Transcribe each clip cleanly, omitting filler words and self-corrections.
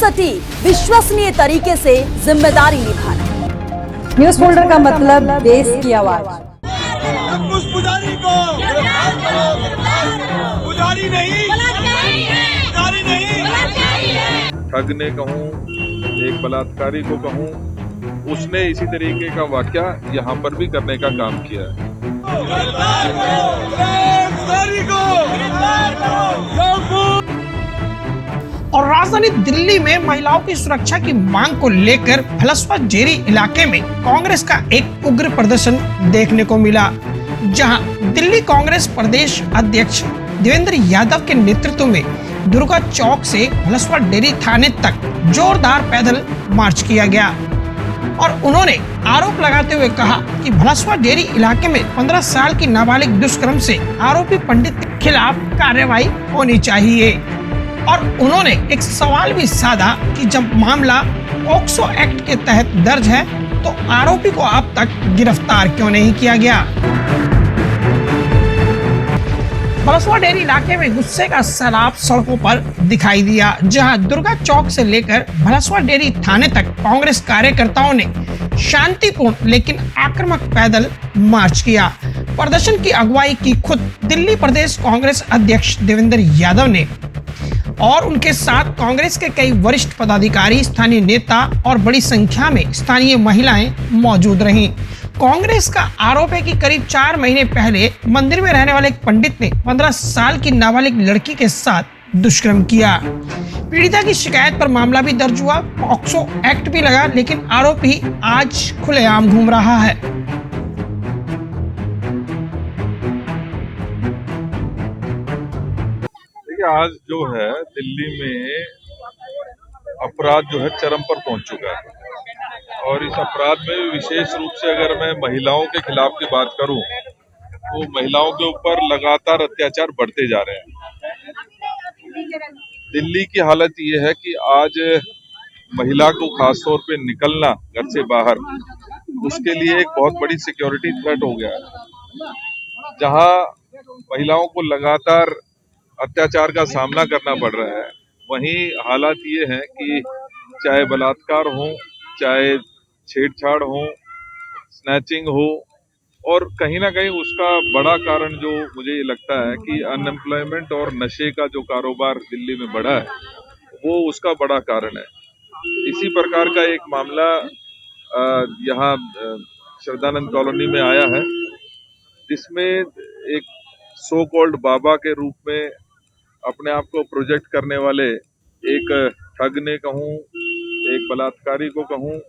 सटीक विश्वसनीय तरीके से जिम्मेदारी निभाना। न्यूज फोल्डर का मतलब देश की आवाज। उस पुजारी को पुजारी नहीं, पुजारी नहीं। ठग ने कहूँ, एक बलात्कारी को कहूँ, उसने इसी तरीके का वाकया यहाँ पर भी करने का काम किया है। और राजधानी दिल्ली में महिलाओं की सुरक्षा की मांग को लेकर भलसवा जेरी इलाके में कांग्रेस का एक उग्र प्रदर्शन देखने को मिला, जहां दिल्ली कांग्रेस प्रदेश अध्यक्ष देवेंद्र यादव के नेतृत्व में दुर्गा चौक से भलसवा डेयरी थाने तक जोरदार पैदल मार्च किया गया और उन्होंने आरोप लगाते हुए कहा कि भलसवा डेयरी इलाके में 15 साल की नाबालिग दुष्कर्म से आरोपी पंडित के खिलाफ कार्रवाई होनी चाहिए। और उन्होंने एक सवाल भी साधा कि जब मामला पॉक्सो एक्ट के तहत दर्ज है तो आरोपी को अब तक गिरफ्तार क्यों नहीं किया गया। भलसवा डेयरी इलाके में गुस्से का सैलाब सड़कों पर दिखाई दिया, जहां दुर्गा चौक से लेकर भलसवा डेयरी थाने तक कांग्रेस कार्यकर्ताओं ने शांतिपूर्ण लेकिन आक्रामक पैदल मार्च किया। प्रदर्शन की अगुवाई की खुद दिल्ली प्रदेश कांग्रेस अध्यक्ष देवेंद्र यादव ने और उनके साथ कांग्रेस के कई वरिष्ठ पदाधिकारी, स्थानीय नेता और बड़ी संख्या में स्थानीय महिलाएं मौजूद रहीं। कांग्रेस का आरोप है कि करीब 4 महीने पहले मंदिर में रहने वाले एक पंडित ने 15 साल की नाबालिग लड़की के साथ दुष्कर्म किया। पीड़िता की शिकायत पर मामला भी दर्ज हुआ, पॉक्सो एक्ट भी लगा, लेकिन आरोपी आज खुलेआम घूम रहा है। देखिए, आज जो है दिल्ली में अपराध जो है चरम पर पहुंच चुका है और इस अपराध में विशेष रूप से अगर मैं महिलाओं के खिलाफ की बात करूं तो महिलाओं के ऊपर लगातार अत्याचार बढ़ते जा रहे हैं। दिल्ली की हालत ये है कि आज महिला को खासतौर पे निकलना घर से बाहर, उसके लिए एक बहुत बड़ी सिक्योरिटी थ्रेट हो गया है। जहां महिलाओं को लगातार अत्याचार का सामना करना पड़ रहा है, वहीं हालात ये हैं कि चाहे बलात्कार हो, चाहे छेड़छाड़ हो, स्नैचिंग हो, और कहीं ना कहीं उसका बड़ा कारण जो मुझे ये लगता है कि अनएम्प्लॉयमेंट और नशे का जो कारोबार दिल्ली में बढ़ा है, वो उसका बड़ा कारण है। इसी प्रकार का एक मामला यहाँ श्रद्धानंद कॉलोनी में आया है, जिसमें एक सो कॉल्ड बाबा के रूप में अपने आप को प्रोजेक्ट करने वाले एक ठग ने कहूँ, एक बलात्कारी को कहूँ,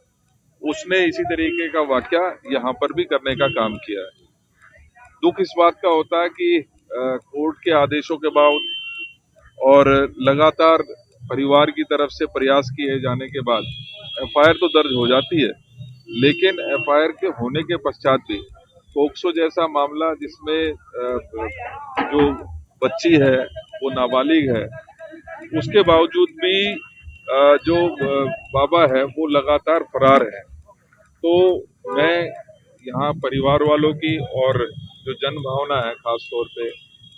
उसने इसी तरीके का वाकया यहाँ पर भी करने का काम किया है। दुख इस बात का होता है कि कोर्ट के आदेशों के बाद और लगातार परिवार की तरफ से प्रयास किए जाने के बाद एफआईआर तो दर्ज हो जाती है, लेकिन एफआईआर के होने के पश्चात भी पॉक्सो जैसा मामला जिसमें जो बच्ची है वो नाबालिग है, उसके बावजूद भी जो बाबा है वो लगातार फरार है। तो मैं यहाँ परिवार वालों की और जो जन भावना है खास तौर पे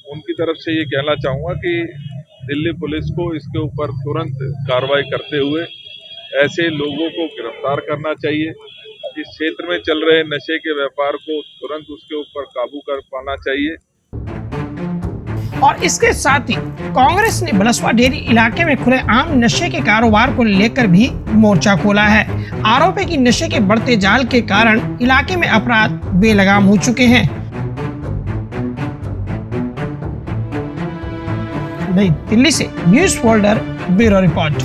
उनकी तरफ से ये कहना चाहूँगा कि दिल्ली पुलिस को इसके ऊपर तुरंत कार्रवाई करते हुए ऐसे लोगों को गिरफ्तार करना चाहिए। इस क्षेत्र में चल रहे नशे के व्यापार को तुरंत उसके ऊपर काबू कर पाना चाहिए। और इसके साथ ही कांग्रेस ने भलसवा डेयरी इलाके में खुले आम नशे के कारोबार को लेकर भी मोर्चा खोला है। आरोप है कि नशे के बढ़ते जाल के कारण इलाके में अपराध बेलगाम हो चुके हैं। नई दिल्ली से न्यूज फोल्डर ब्यूरो रिपोर्ट।